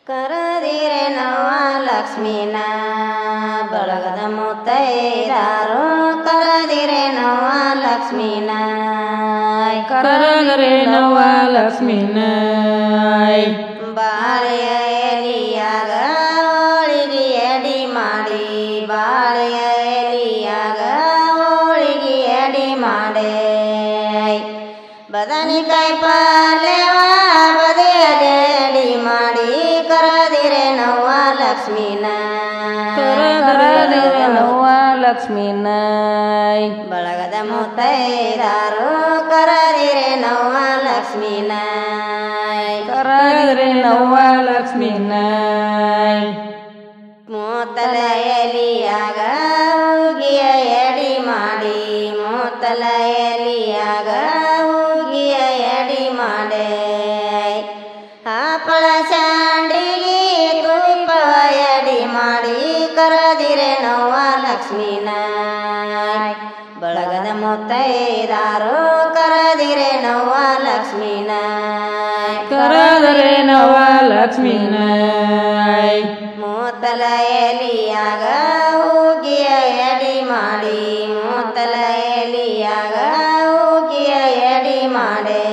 ಕರದಿರೆ ನವ ಲಕ್ಷ್ಮೀನ ಬಳಗದ ಮುತ್ತೈದಾರು ಕರದಿರೆ ನವ ಲಕ್ಷ್ಮೀನ ಕರದರೆ ನವ ಲಕ್ಷ್ಮೀನ ಬಾಳೆಯ ಎಲಿಯಾಗ ಹೋಳಿಗೆ ಅಡಿ ಮಾಡಿ ಬಾಳೆಯ ಎಲಿಯಾಗ ಹೋಳಿಗೆ ಅಡಿ ಮಾಡೆ ಬದನೆಕಾಯಿ ಪಲ್ಯವ ಬದಿಯಲ್ಲಿ ಅಡಿ ಮಾಡಿ ಕರದಿರೆ ನವ್ವ ಲಕ್ಷ್ಮೀನ ಕರದರೆ ನವ ಲಕ್ಷ್ಮೀನ ಬಳಗದ ಮುತ್ತೈದಾರು ಕರದಿರೆ ನವ್ವ ಲಕ್ಷ್ಮೀನ ಕರದರೆ ನವ ಲಕ್ಷ್ಮೀನ ಮೂತಲ ಎಲಿಯಾಗ ಹೂಗಿಯ ಎಡಿ ಮಾಡಿ ಮೂತಲ ಎಲಿಯಾಗ ಹೂಗಿಯ ಎಡಿ ಮಾಡೆ ಹಪ್ಪಳ ಶಾಂಡಿಗೆ ತುಪ್ಪವ ಎಡಿ ಮಾಡಿ ಕರದಿರೆ ನವ್ವ ಲಕ್ಷ್ಮೀನ ಬಳಗದ ಮುತ್ತೈದಾರು ಕರದಿರೆ ನವ್ವ ಲಕ್ಷ್ಮೀನ ಕರದರೆ ನವ ಲಕ್ಷ್ಮೀನ ಮೂತಲ ಎಲಿಯಾಗ ಹೂಗಿಯ ಎಡಿ ಮಾಡಿ ಮೂತಲ ಎಲಿಯಾಗ ಹೂಗಿಯ ಎಡಿ ಮಾಡೆ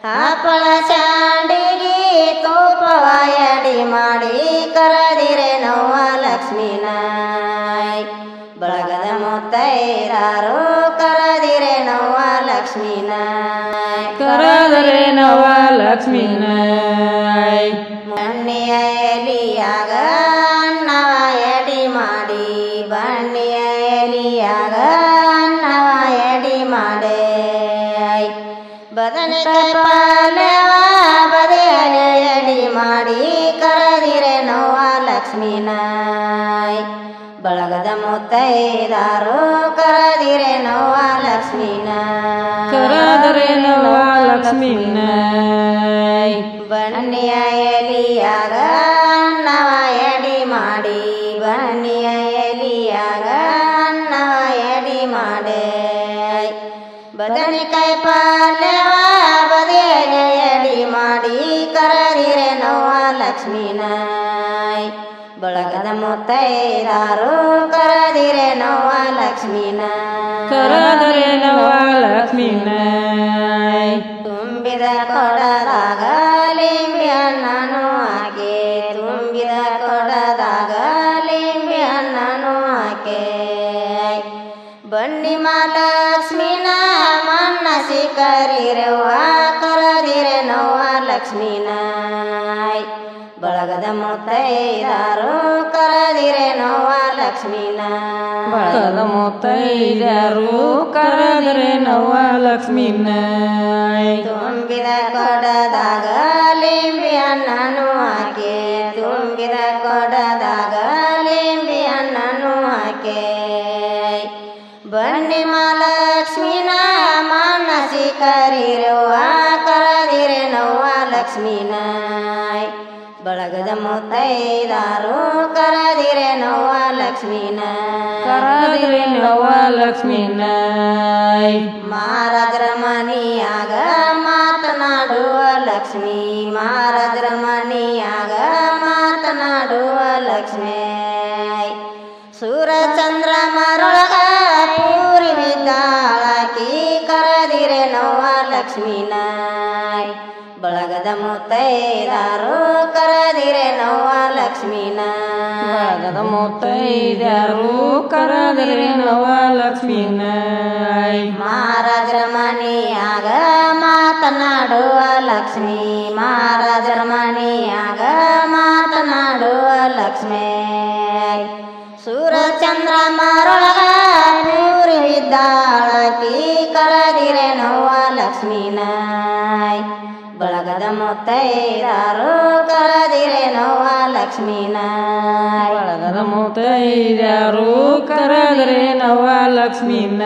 ಹಪ್ಪಳ ಶಾಂಡಿಗೆ ತುಪ್ಪವ ಎಡಿ ಮಾಡಿ ಕರದಿರೆ ನವ್ವ ಲಕ್ಷ್ಮೀನ ಬಳಗದ ಮುತ್ತೈದಾರು ಕರದಿರೆ ನವ್ವ ಲಕ್ಷ್ಮೀನ ಕರದರೆ ನವ ಲಕ್ಷ್ಮೀನ ಬನ್ನಿಯ ಎಲಿಯಾಗ ಅನ್ನವ ಎಡಿ ಮಾಡಿ ಬನ್ನಿಯ ಎಲಿಯಾಗ ಅನ್ನವ ಎಡಿ ಮಾಡೆ ಬದನೆಕಾಯಿ ಪಲ್ಯವ ಬದಿಯಲ್ಲಿ ಎಡಿ ಮಾಡಿ ಕರದಿರೆ ನವ್ವ ಲಕ್ಷ್ಮೀನ ಬಳಗದ ಮುತ್ತೈದಾರು ಕರದಿರೆ ನವ್ವ ಲಕ್ಷ್ಮೀನ ಕರದರೆ ನವ ಲಕ್ಷ್ಮೀನ ಬನ್ನಿಯ ಎಲಿಯಾಗ ಅನ್ನವ ಎಡಿ ಮಾಡಿ ಬನ್ನಿಯ ಎಲಿಯಾಗ ಅನ್ನವ ಎಡಿ ಮಾಡೆ ಬದನೆಕಾಯಿ ಪಲ್ಯವ ಬದಿಯಲ್ಲಿ ಎಡಿ ಮಾಡಿ ಕರದಿರೆ ನವ್ವ ಲಕ್ಷ್ಮೀನ ಬಳಗದ ಮುತ್ತೈದಾರು ಕರದಿರೆ ನವ್ವ ಲಕ್ಷ್ಮೀನ ಕರದರೆ ನವ ಲಕ್ಷ್ಮೀನ ತುಂಬಿದ ಕೊಡದಾಗ ಲಿಂಬೆ ಹಣ್ಣನು ಹಾಕಿ ತುಂಬಿದ ಕೊಡದಾಗ ಲಿಂಬೆ ಹಣ್ಣನು ಹಾಕಿ ಬನ್ನಿ ಮಹಾಲಕ್ಷ್ಮೀನ ಮನ್ನಸಿ ಕರಿರವ್ವ ಕರದಿರೆ ನವ್ವ ಲಕ್ಷ್ಮೀನ ಬಳಗದ ಮುತ್ತೈದಾರು ಕರದಿರೆ ನವ್ವ ಲಕ್ಷ್ಮೀನ ಬಳಗದ ಮುತ್ತೈದಾರು ಕರದರೆ ನವ ಲಕ್ಷ್ಮೀನ ತುಂಬಿದ ಕೊಡದಾಗ ಲಿಂಬೆ ಹಣ್ಣನು ಹಾಕಿ ತುಂಬಿದ ಕೊಡದಾಗ ಲಿಂಬೆ ಹಣ್ಣನು ಹಾಕಿ ಬನ್ನಿ ಮಹಾಲಕ್ಷ್ಮೀನ ಮನಸಿ ಕರಿರವ್ವ ಕರದಿರೆ ನವ್ವ ಲಕ್ಷ್ಮೀನ ಬಳಗದ ಮುತ್ತೈದಾರು ಕರದಿರೆ ನವ್ವ ಲಕ್ಷ್ಮೀನ ಕರದರೆ ನವ ಲಕ್ಷ್ಮೀನ ಮಹಾರಾಜರ ಮನಿಯಾಗ ಮಾತನಾಡುವ ಲಕ್ಷ್ಮೀ ಮಹಾರಾಜರ ಮನಿಯಾಗ ಮಾತನಾಡುವ ಲಕ್ಷ್ಮೀ ಸೂರಚಂದ್ರ ಮರೊಳಗ ಪೂರಿ ಬಿದ್ದಾಳಕಿ ಕರದಿರೆ ನವ್ವ ಲಕ್ಷ್ಮೀನ ಬಳಗದ ಮುತ್ತೈದಾರು ಕರದಿರೆ ನವ್ವ ಲಕ್ಷ್ಮೀನ ಬಳಗದ ಮುತ್ತೈದಾರು ಕರದರೆ ನವ ಲಕ್ಷ್ಮೀನ ಮಹಾರಾಜರ ಮನಿಯಾಗ ಮಾತನಾಡುವ ಲಕ್ಷ್ಮೀ ಮಹಾರಾಜರ ಮನಿಯಾಗ ಮಾತನಾಡುವ ಲಕ್ಷ್ಮೀ ಸೂರಚಂದ್ರ ಮರೊಳಗ ಪೂರಿ ಬಿದ್ದಾಳಕಿ ಕರದಿರೆ ನವ್ವ ಲಕ್ಷ್ಮೀನ ಬಳಗದ ಮುತ್ತೈದಾರು ಕರದಿರೆ ನವ್ವ ಲಕ್ಷ್ಮೀನ ಬಳಗದ ಮುತ್ತೈದಾರು ಕರದರೆ ನವ ಲಕ್ಷ್ಮೀನ